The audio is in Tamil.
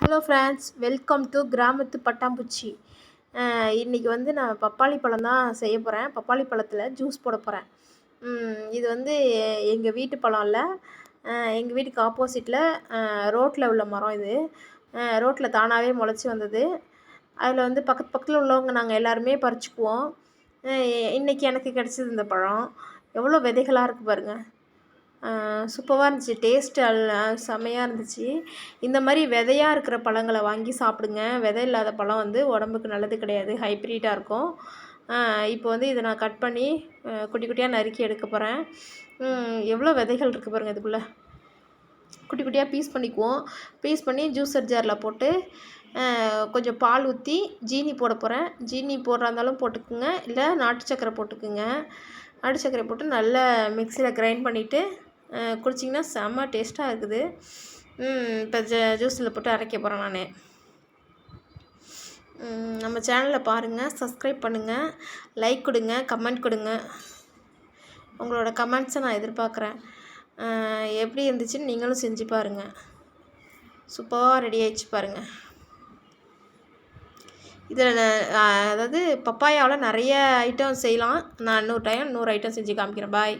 ஹலோ ஃப்ரெண்ட்ஸ், வெல்கம் டு கிராமத்து பட்டாம்பூச்சி. இன்றைக்கி வந்து நான் பப்பாளி பழம் தான் செய்ய போகிறேன். பப்பாளி பழத்தில் ஜூஸ் போட போகிறேன். இது வந்து எங்கள் வீட்டு பழம் இல்லை, எங்கள் வீட்டுக்கு ஆப்போசிட்டில் ரோட்டில் உள்ள மரம். இது ரோட்டில் தானாகவே முளைச்சி வந்தது. அதில் வந்து பக்கத்தில் உள்ளவங்க நாங்கள் எல்லாருமே பறிச்சுக்குவோம். இன்றைக்கி எனக்கு கிடச்சிது இந்த பழம். எவ்வளோ விதைகளாக இருக்குது பாருங்கள். சூப்பராக இருந்துச்சு. டேஸ்ட்டு செம்மையாக இருந்துச்சு. இந்த மாதிரி விதையாக இருக்கிற பழங்களை வாங்கி சாப்பிடுங்க. விதை இல்லாத பழம் வந்து உடம்புக்கு நல்லது கிடையாது, ஹைப்ரிட்டாக இருக்கும். இப்போ வந்து இதை நான் கட் பண்ணி குட்டி குட்டியாக நறுக்கி எடுக்க போகிறேன். எவ்வளோ விதைகள் இருக்குது பாருங்கள். இதுக்குள்ளே குட்டி குட்டியாக பீஸ் பண்ணிக்குவோம். பீஸ் பண்ணி ஜூஸர் ஜாரில் போட்டு கொஞ்சம் பால் ஊற்றி ஜீனி போட போகிறேன். ஜீனி போடுறா இருந்தாலும் போட்டுக்குங்க, இல்லை நாட்டு சக்கரை போட்டுக்குங்க. நாட்டு சக்கரை போட்டு நல்லா மிக்சியில் கிரைண்ட் பண்ணிவிட்டு குடிச்சிங்கன்னா செம்ம டேஸ்ட்டாக இருக்குது. இப்போ ஜூஸில் போட்டு அரைக்க போகிறேன் நான். நம்ம சேனலில் பாருங்கள், சப்ஸ்கிரைப் பண்ணுங்கள், லைக் கொடுங்க, கமெண்ட் கொடுங்க. உங்களோட கமெண்ட்ஸை நான் எதிர்பார்க்குறேன். எப்படி இருந்துச்சுன்னு நீங்களும் செஞ்சு பாருங்கள். சூப்பராக ரெடி ஆகிடுச்சு பாருங்கள். இதில் அதாவது பப்பாயாவில் நிறைய ஐட்டம் செய்யலாம். நான் இன்னொரு ஐட்டம் செஞ்சு காமிக்கிறேன். பாய்.